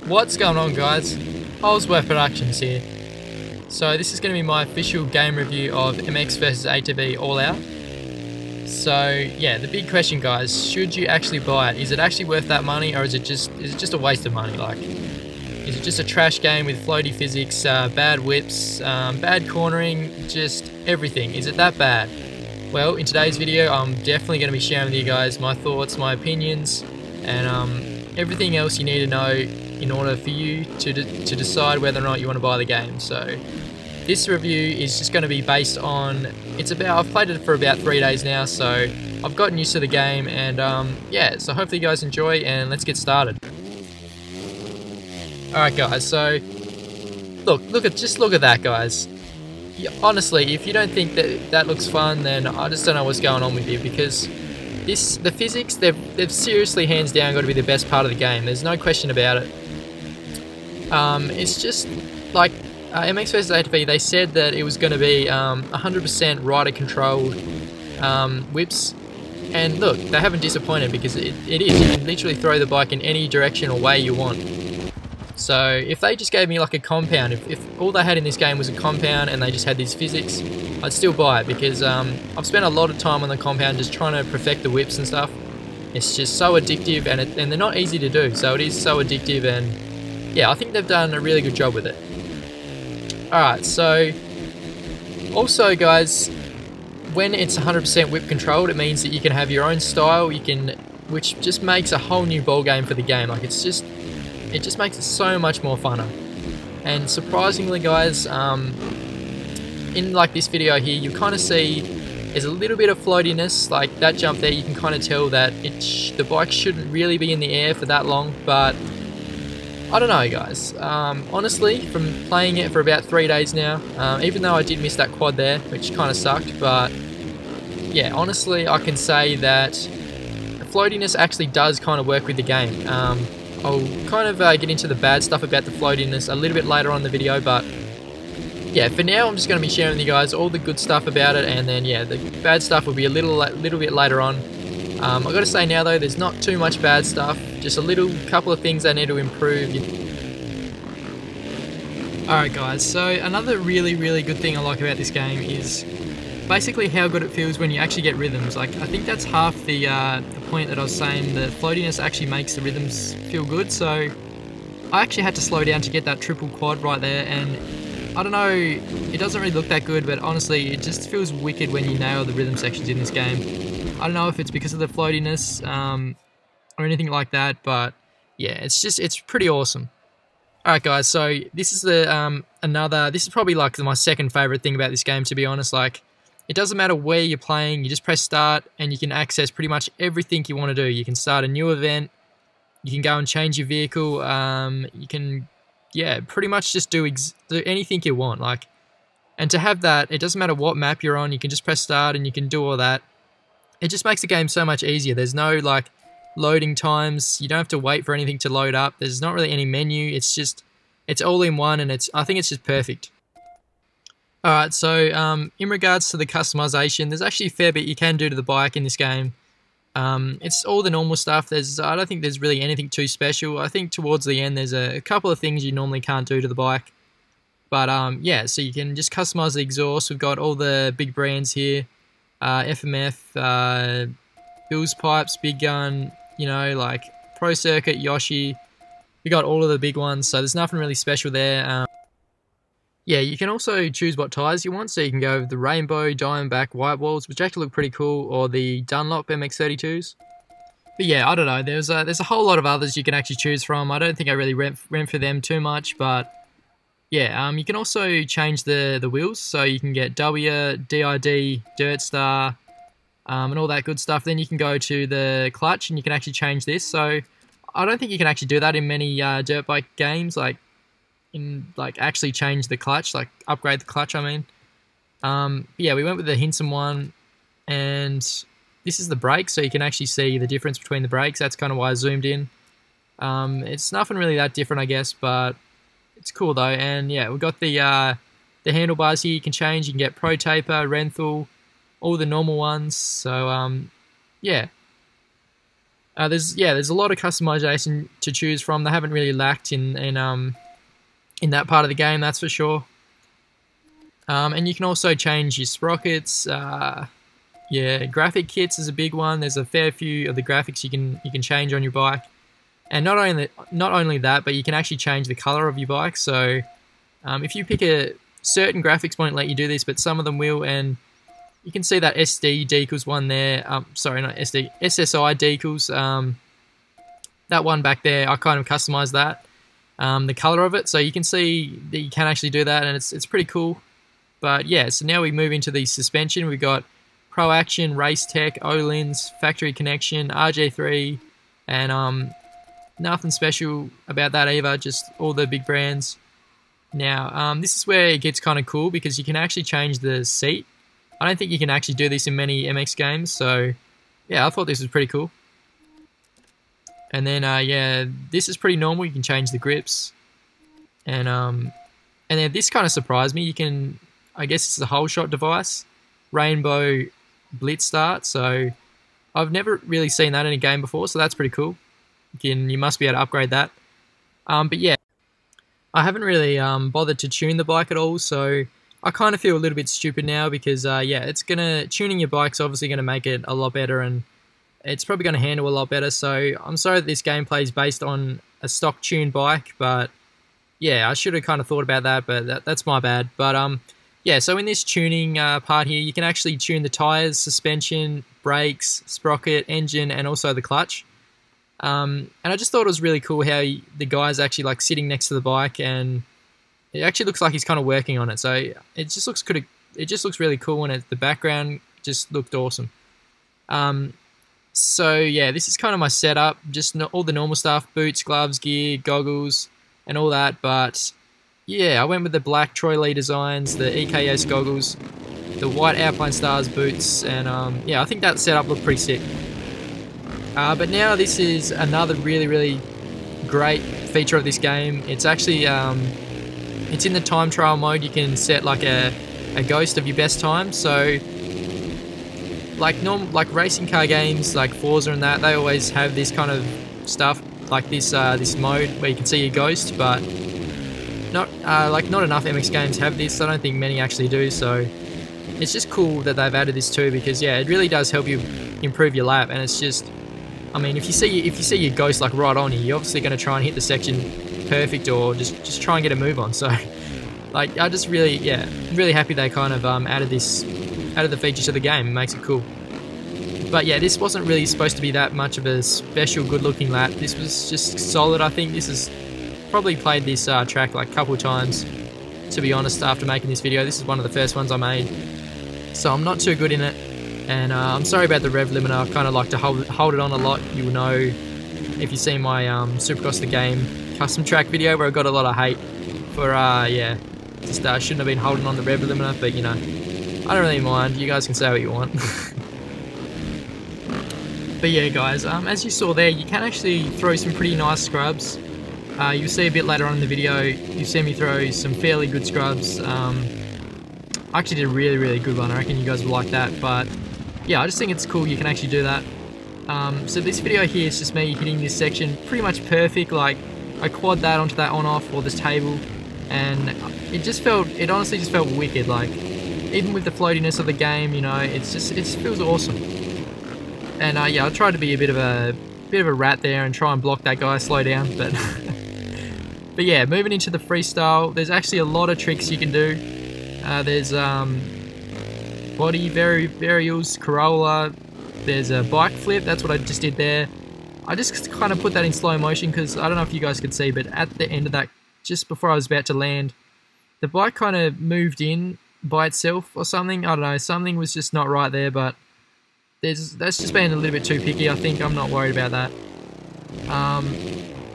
What's going on, guys? Holsworth Productions here. So this is going to be my official game review of MX vs ATV All Out. So yeah, the big question, guys, should you actually buy it? Is it actually worth that money, or is it just a waste of money? Like, is it just a trash game with floaty physics, bad whips, bad cornering, just everything? Is it that bad? Well, in today's video, I'm definitely going to be sharing with you guys my thoughts, my opinions, and everything else you need to know in order for you to decide whether or not you want to buy the game. So this review is just going to be based on, I've played it for about 3 days now, so I've gotten used to the game, and yeah, so hopefully you guys enjoy, and let's get started. Alright guys, so look at that, guys. Honestly, if you don't think that looks fun, then I just don't know what's going on with you, because the physics, they've seriously hands down got to be the best part of the game. There's no question about it. It's just like MX vs ATV, they said that it was going to be 100% rider controlled whips, and look, they haven't disappointed, because it is. You can literally throw the bike in any direction or way you want. So if they just gave me like a compound, if all they had in this game was a compound and they just had these physics, I'd still buy it, because I've spent a lot of time on the compound just trying to perfect the whips and stuff. It's just so addictive, and they're not easy to do, so it is so addictive, and yeah, I think they've done a really good job with it. Alright, so also guys, when it's 100% whip controlled, it means that you can have your own style, which just makes a whole new ball game for the game. Like, it just makes it so much more funner. And surprisingly, guys, in like this video here, you kind of see there's a little bit of floatiness. Like that jump there, you can kind of tell that the bike shouldn't really be in the air for that long, but I don't know, guys. Honestly, from playing it for about 3 days now, even though I did miss that quad there, which kind of sucked, but yeah, honestly, I can say that the floatiness actually does kind of work with the game. I'll kind of get into the bad stuff about the floatiness a little bit later on in the video, but yeah, for now I'm just going to be sharing with you guys all the good stuff about it, and then yeah, the bad stuff will be a little bit later on. I've got to say now though, there's not too much bad stuff, just a couple of things I need to improve. Alright guys, so another really good thing I like about this game is basically how good it feels when you actually get rhythms. Like, I think that's half the point that I was saying, the floatiness actually makes the rhythms feel good. So I actually had to slow down to get that triple quad right there, and I don't know, it doesn't really look that good, but honestly it just feels wicked when you nail the rhythm sections in this game. I don't know if it's because of the floatiness or anything like that, but yeah, it's pretty awesome. Alright guys, so this is this is probably like my second favourite thing about this game, to be honest. Like, it doesn't matter where you're playing, you just press start and you can access pretty much everything you want to do. You can start a new event, you can go and change your vehicle, you can, yeah, pretty much just do anything you want. Like, and to have that, it doesn't matter what map you're on, you can just press start and you can do all that. It just makes the game so much easier. There's no like loading times, you don't have to wait for anything to load up, there's not really any menu, it's all in one, and I think it's just perfect. Alright, so in regards to the customization, there's actually a fair bit you can do to the bike in this game. It's all the normal stuff. I don't think there's really anything too special. I think towards the end there's a couple of things you normally can't do to the bike. But yeah, so you can just customize the exhaust. We've got all the big brands here. FMF, Bill's Pipes, Big Gun, you know, like Pro Circuit, Yoshi. We got all of the big ones, so there's nothing really special there. Yeah, you can also choose what tyres you want, so you can go with the Rainbow, Diamondback, White Walls, which actually look pretty cool, or the Dunlop MX32s. But yeah, I don't know, there's a whole lot of others you can actually choose from. I don't think I really went for them too much, but yeah, you can also change the wheels, so you can get W, DID, Dirt Star, and all that good stuff. Then you can go to the clutch and you can actually change this. So I don't think you can actually do that in many dirt bike games, like actually change the clutch, like upgrade the clutch, I mean. Yeah, we went with the Hinson one, and this is the brakes, so you can actually see the difference between the brakes. That's kind of why I zoomed in. It's nothing really that different, I guess, but it's cool though. And yeah, we've got the handlebars here you can change. You can get Pro Taper, Renthal, all the normal ones. So yeah, There's a lot of customization to choose from. They haven't really lacked in that part of the game, that's for sure. And you can also change your sprockets. Yeah, graphic kits is a big one. There's a fair few of the graphics you can change on your bike, and not only that, but you can actually change the color of your bike. So if you pick a certain graphics won't let you do this, but some of them will, and you can see that SD decals one there. Sorry, not SD, SSI decals. That one back there, I kind of customized that, the color of it, so you can see that you can actually do that, and it's pretty cool. But yeah, so now we move into the suspension. We've got Pro Action, Race Tech, Öhlins, Factory Connection, RJ3, and nothing special about that either, just all the big brands. Now, this is where it gets kind of cool because you can actually change the seat. I don't think you can actually do this in many MX games, so yeah, I thought this was pretty cool. And then, yeah, this is pretty normal. You can change the grips, and then this kind of surprised me. You can, I guess it's a whole shot device, rainbow blitz start. So I've never really seen that in a game before, so that's pretty cool. You must be able to upgrade that. But yeah, I haven't really bothered to tune the bike at all, so I kind of feel a little bit stupid now because yeah, tuning your bike's obviously gonna make it a lot better, and it's probably gonna handle a lot better. So I'm sorry that this gameplay is based on a stock tuned bike, but yeah, I should have kind of thought about that, but that's my bad. But yeah, so in this tuning part here, you can actually tune the tires, suspension, brakes, sprocket, engine, and also the clutch. And I just thought it was really cool how the guy's actually like sitting next to the bike, and it actually looks like he's kind of working on it. So it just looks good. It just looks really cool, and the background just looked awesome. So yeah, this is kind of my setup. Just all the normal stuff: boots, gloves, gear, goggles, and all that. But yeah, I went with the black Troy Lee designs, the EKS goggles, the white Alpine Stars boots, and yeah, I think that setup looked pretty sick. But now this is another really great feature of this game. It's actually it's in the time trial mode. You can set like a ghost of your best time. So like racing car games like Forza and that, they always have this kind of stuff like this this mode where you can see your ghost, but not enough MX games have this. I don't think many actually do, so it's just cool that they've added this too, because yeah, it really does help you improve your lap. And it's just, I mean, if you see your ghost like right on you, you're obviously going to try and hit the section perfect, or just try and get a move on. So like, I just really happy they kind of added the feature to the game. It makes it cool. But yeah, this wasn't really supposed to be that much of a special good looking lap. This was just solid. I think this is probably played this track like a couple of times, to be honest. After making this video, this is one of the first ones I made, so I'm not too good in it. And I'm sorry about the rev limiter. I kind of like to hold it on a lot. You will know if you've seen my Supercross the Game custom track video where I got a lot of hate for yeah, just shouldn't have been holding on the rev limiter. But you know, I don't really mind. You guys can say what you want. But yeah, guys, as you saw there, you can actually throw some pretty nice scrubs. You'll see a bit later on in the video, you see me throw some fairly good scrubs. I actually did a really good one. I reckon you guys will like that. But yeah, I just think it's cool you can actually do that. So this video here is just me hitting this section pretty much perfect. Like, I quad that onto that on-off or this table, and it honestly just felt wicked. Like, even with the floatiness of the game, you know, it feels awesome. And yeah, I tried to be a bit of a rat there and try and block that guy slow down, but but yeah, moving into the freestyle, there's actually a lot of tricks you can do. There's body varials, Corolla. There's a bike flip. That's what I just did there. I just kind of put that in slow motion because I don't know if you guys could see, but at the end of that, just before I was about to land, the bike kind of moved in by itself or something. I don't know. Something was just not right there, but that's just being a little bit too picky. I think I'm not worried about that.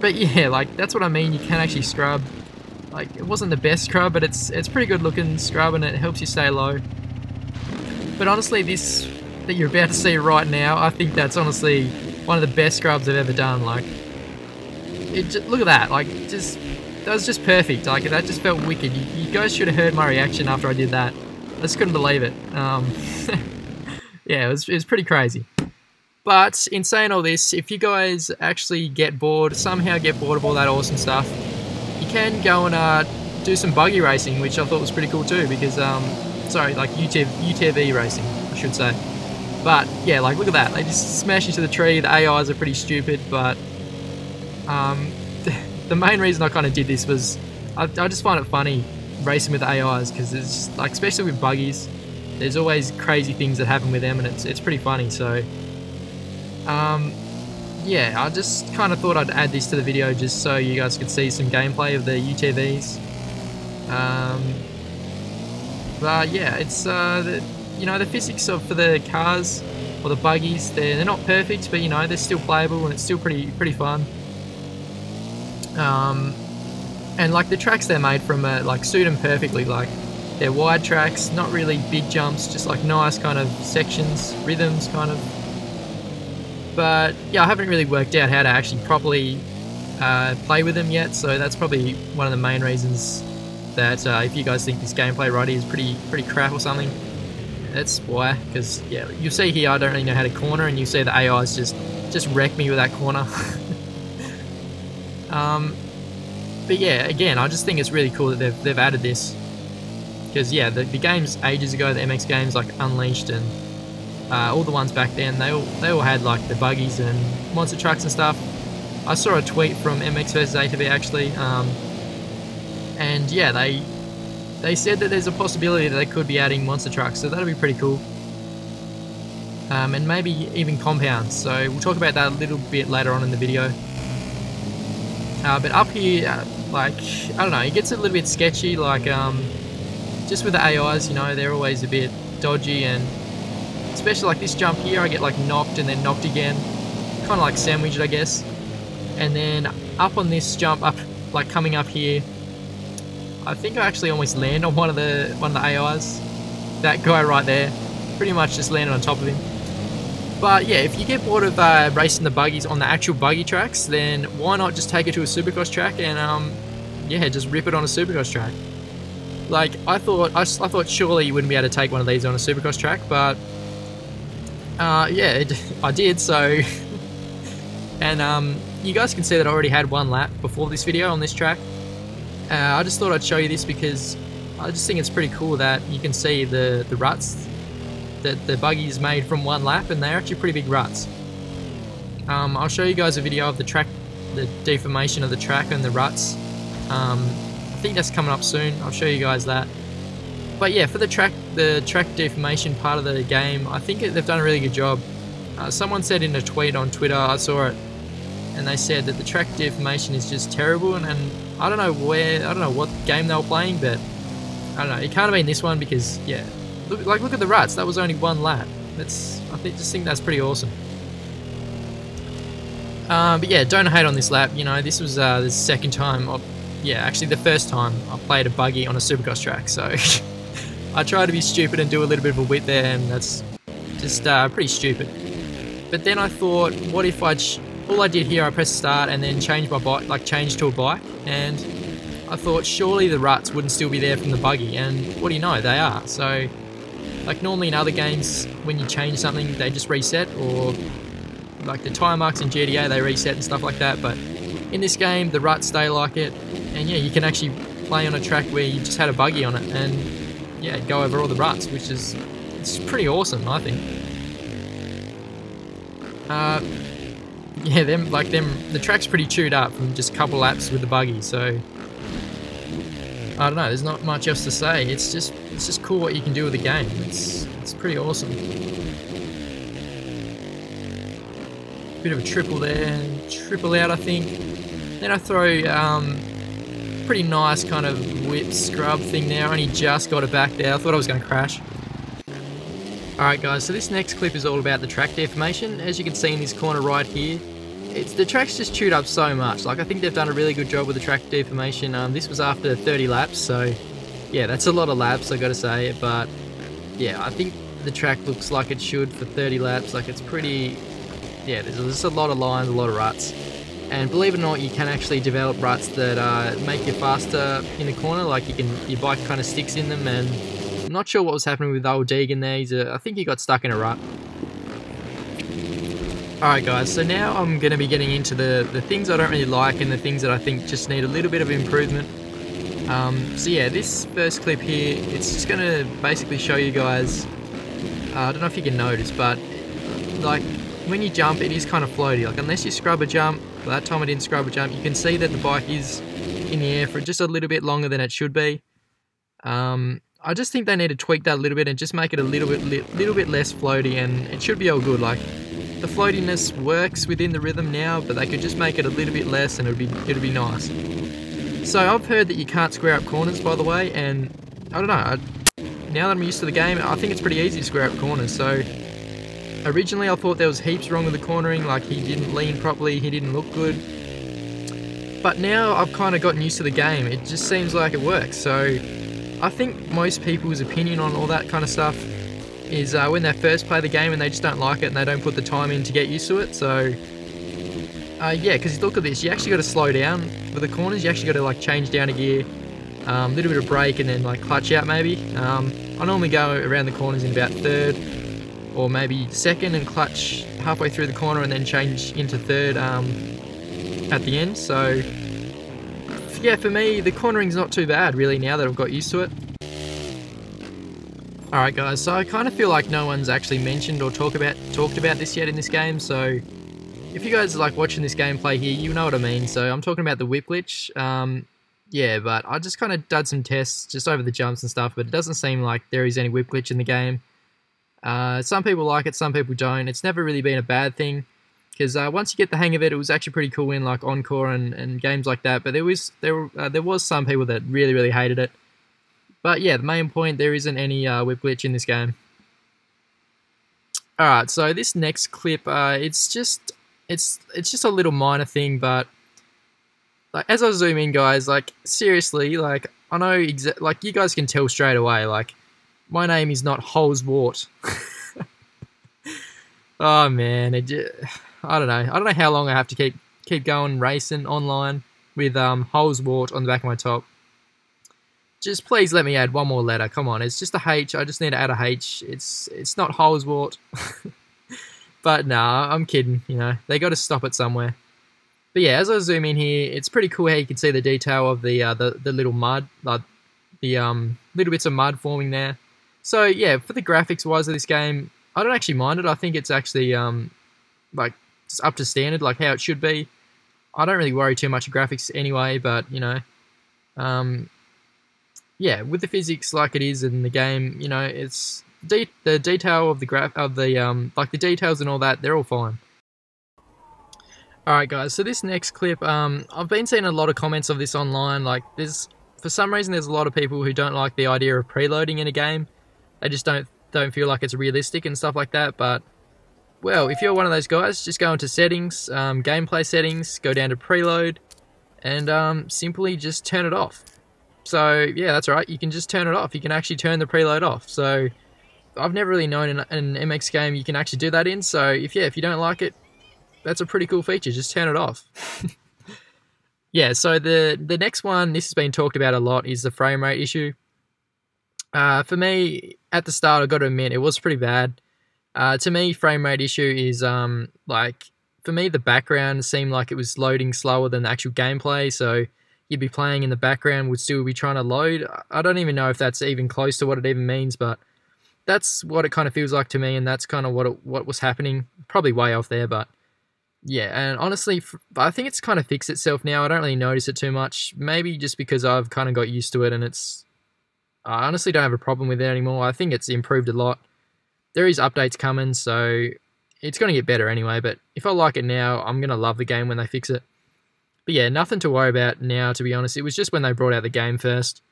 But yeah, like, that's what I mean. You can actually scrub. Like, it wasn't the best scrub, but it's pretty good looking scrub, and it helps you stay low. But honestly, this that you're about to see right now, I think that's honestly one of the best scrubs I've ever done. Like, look at that. Like, that was just perfect. Like, that just felt wicked. You guys should have heard my reaction after I did that. I just couldn't believe it. Yeah, it was pretty crazy. But in saying all this, if you guys actually somehow get bored of all that awesome stuff, you can go and do some buggy racing, which I thought was pretty cool too, because, sorry, like UTV racing, I should say. But yeah, like look at that, they just smash into the tree. The AIs are pretty stupid, but the main reason I kind of did this was I just find it funny racing with the AIs, because it's just, like, especially with buggies, there's always crazy things that happen with them, and it's pretty funny. So yeah, I just kind of thought I'd add this to the video just so you guys could see some gameplay of the UTVs. But yeah, it's you know, the physics for the cars or the buggies, they're not perfect, but you know, they're still playable and it's still pretty fun. And like the tracks they're made from like suit them perfectly. Like they're wide tracks, not really big jumps, just like nice kind of sections, rhythms kind of. But yeah, I haven't really worked out how to actually properly play with them yet, so that's probably one of the main reasons that if you guys think this gameplay right here is pretty crap or something, that's why. Because yeah, you'll see here I don't really know how to corner, and you see the AIs just wreck me with that corner. But yeah, again, I just think it's really cool that they've added this, because yeah, the games ages ago, the MX games like Unleashed and all the ones back then, they all had like the buggies and monster trucks and stuff. I saw a tweet from MX vs ATV actually, and yeah, they said that there's a possibility that they could be adding monster trucks, so that'll be pretty cool. And maybe even compounds, so we'll talk about that a little bit later on in the video. But up here, like, I don't know, it gets a little bit sketchy, like, just with the AIs, you know, they're always a bit dodgy, and especially like this jump here, I get like knocked and then knocked again, kind of like sandwiched, I guess. And then up on this jump, like coming up here, I think I actually almost land on one of the AIs. That guy right there, pretty much just landed on top of him. But yeah, if you get bored of racing the buggies on the actual buggy tracks, then why not just take it to a supercross track and yeah, just rip it on a supercross track. Like I thought surely you wouldn't be able to take one of these on a supercross track, but yeah, I did. So and you guys can see that I already had one lap before this video on this track. I just thought I'd show you this because I just think it's pretty cool that you can see the ruts that the buggy is made from one lap, and they're actually pretty big ruts. I'll show you guys a video of the track, the deformation of the track and the ruts. I think that's coming up soon. I'll show you guys that. But yeah, for the track deformation part of the game, I think they've done a really good job. Someone said in a tweet on Twitter, I saw it, and they said that the track deformation is just terrible, and I don't know what game they were playing, but I don't know, it can't have been this one, because yeah, look at the ruts, that was only one lap. I just think that's pretty awesome. But yeah, don't hate on this lap, you know, this was the second time, yeah, actually the first time I played a buggy on a supercross track, so I tried to be stupid and do a little bit of a whip there, and that's just pretty stupid. But then I thought, what if all I did here, I pressed start and then changed my bike, like changed to a bike, and I thought surely the ruts wouldn't still be there from the buggy, and what do you know, they are. So like normally in other games when you change something they just reset, or like the tire marks in GTA they reset and stuff like that, but in this game the ruts stay like it, and yeah, you can actually play on a track where you just had a buggy on it and yeah, go over all the ruts, which is, it's pretty awesome, I think. Yeah, the track's pretty chewed up from just a couple laps with the buggy, so I don't know, there's not much else to say. It's just cool what you can do with the game. It's pretty awesome. Bit of a triple there, triple out I think. Then I throw pretty nice kind of whip scrub thing there. I only just got it back there. I thought I was going to crash. Alright guys, so this next clip is all about the track deformation. As you can see in this corner right here, the track's just chewed up so much. Like I think they've done a really good job with the track deformation. This was after 30 laps, so yeah, that's a lot of laps, I gotta say. But yeah, I think the track looks like it should for 30 laps. Like it's pretty, yeah, there's just a lot of lines, a lot of ruts. And believe it or not, you can actually develop ruts that make you faster in the corner. Like your bike kind of sticks in them, and I'm not sure what was happening with old Deegan there. I think he got stuck in a rut. Alright guys, so now I'm going to be getting into the things I don't really like and the things that I think just need a little bit of improvement. So yeah, this first clip here, it's just going to basically show you guys, I don't know if you can notice, but like when you jump it is kind of floaty. Like unless you scrub a jump, well, that time I didn't scrub a jump, you can see that the bike is in the air for just a little bit longer than it should be. I just think they need to tweak that a little bit and just make it a little bit less floaty, and it should be all good. Like the floatiness works within the rhythm now, but they could just make it a little bit less and it'd be nice. So I've heard that you can't square up corners, by the way, and I don't know, now that I'm used to the game, I think it's pretty easy to square up corners. So originally I thought there was heaps wrong with the cornering, like he didn't lean properly, he didn't look good. But now I've kind of gotten used to the game, it just seems like it works. So I think most people's opinion on all that kind of stuff is when they first play the game and they just don't like it and they don't put the time in to get used to it. So yeah, because look at this, you actually got to slow down with the corners, you actually got to like change down a gear, a little bit of brake and then like clutch out maybe. I normally go around the corners in about third or maybe second and clutch halfway through the corner and then change into third at the end. So yeah, for me the cornering's not too bad really now that I've got used to it. Alright guys, so I kind of feel like no one's actually mentioned or talked about this yet in this game, so if you guys are like watching this gameplay here, you know what I mean. So I'm talking about the whip glitch. Yeah, but I just kind of did some tests just over the jumps and stuff, but it doesn't seem like there is any whip glitch in the game. Some people like it, some people don't. It's never really been a bad thing, because once you get the hang of it, it was actually pretty cool in like Encore and games like that. But there was some people that really hated it. But yeah, the main point, there isn't any whip glitch in this game. Alright, so this next clip, it's just a little minor thing, but like as I zoom in, guys, like seriously, like I know like you guys can tell straight away, like my name is not Holeswart. Oh man, I don't know how long I have to keep going racing online with Holeswart on the back of my top. Just please let me add one more letter. Come on, it's just a H. I just need to add a H. It's not Holeswart. But nah, I'm kidding. You know, they got to stop it somewhere. But yeah, as I zoom in here, it's pretty cool how you can see the detail of the little mud, like the little bits of mud forming there. So yeah, for the graphics wise of this game, I don't actually mind it. I think it's actually like just up to standard, like how it should be. I don't really worry too much of graphics anyway, but you know. Yeah, with the physics like it is in the game, you know, it's the detail of the like the details and all that, they're all fine. Alright guys, so this next clip, I've been seeing a lot of comments of this online. Like for some reason there's a lot of people who don't like the idea of preloading in a game. They just don't feel like it's realistic and stuff like that. But well, if you're one of those guys, just go into settings, gameplay settings, go down to preload, and simply just turn it off. So yeah, that's right, you can just turn it off. You can actually turn the preload off. So I've never really known in an MX game you can actually do that in. So if you don't like it, that's a pretty cool feature, just turn it off. Yeah, so the next one, this has been talked about a lot, is the frame rate issue. For me, at the start, I've got to admit, it was pretty bad. To me, frame rate issue is, like, for me, the background seemed like it was loading slower than the actual gameplay, so you'd be playing in the background, would still be trying to load. I don't even know if that's even close to what it even means, but that's what it kind of feels like to me, and that's kind of what was happening. Probably way off there, but yeah, and honestly, I think it's kind of fixed itself now. I don't really notice it too much, maybe just because I've kind of got used to it, and I honestly don't have a problem with it anymore. I think it's improved a lot. There is updates coming, so it's going to get better anyway, but if I like it now, I'm going to love the game when they fix it. But yeah, nothing to worry about now, to be honest. It was just when they brought out the game first.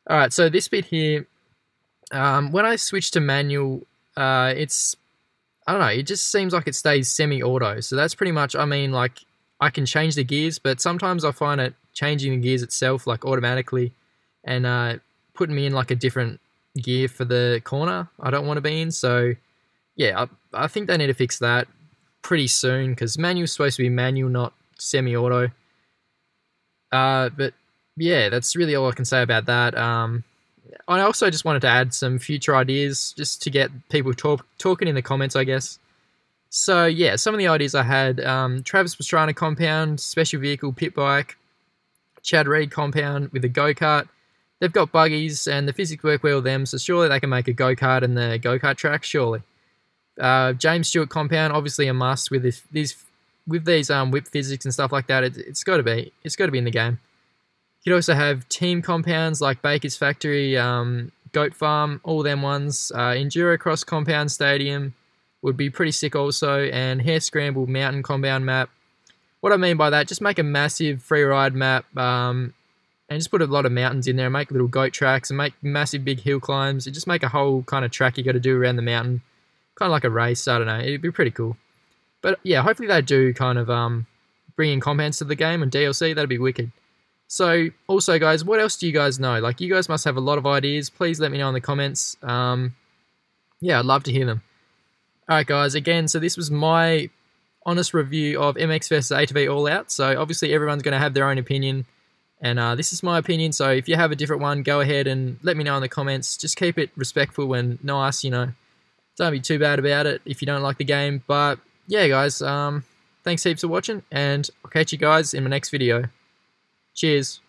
Alright, so this bit here, when I switch to manual, I don't know, it just seems like it stays semi-auto. So that's pretty much, I mean, like, I can change the gears, but sometimes I find it changing the gears itself, like, automatically, and putting me in, like, a different gear for the corner I don't want to be in. So, yeah, I think they need to fix that pretty soon, because manual's supposed to be manual, not semi-auto. But yeah, that's really all I can say about that. I also just wanted to add some future ideas just to get people talking in the comments, I guess. So yeah, some of the ideas I had, Travis Pastrana compound, special vehicle pit bike, Chad Reed compound with a go-kart. They've got buggies and the physics work well with them, so surely they can make a go-kart in the go-kart track, surely. James Stewart compound, obviously a must with these whip physics and stuff like that. It's got to be in the game. You could also have team compounds like Baker's Factory, Goat Farm, all them ones. Enduro Cross compound stadium would be pretty sick also, and Hare Scramble mountain compound map. What I mean by that, just make a massive free ride map, and just put a lot of mountains in there, make little goat tracks, and make massive big hill climbs, and just make a whole kind of track you got to do around the mountain. Kind of like a race, I don't know, it'd be pretty cool. But yeah, hopefully they do kind of bring in compounds to the game and DLC, that'd be wicked. So also guys, what else do you guys know? Like, you guys must have a lot of ideas, please let me know in the comments. Yeah, I'd love to hear them. Alright guys, again, so this was my honest review of MX vs ATV All Out. So obviously everyone's going to have their own opinion, and this is my opinion, so if you have a different one, go ahead and let me know in the comments. Just keep it respectful and nice, you know. Don't be too bad about it if you don't like the game. But yeah guys, thanks heaps for watching, and I'll catch you guys in my next video. Cheers.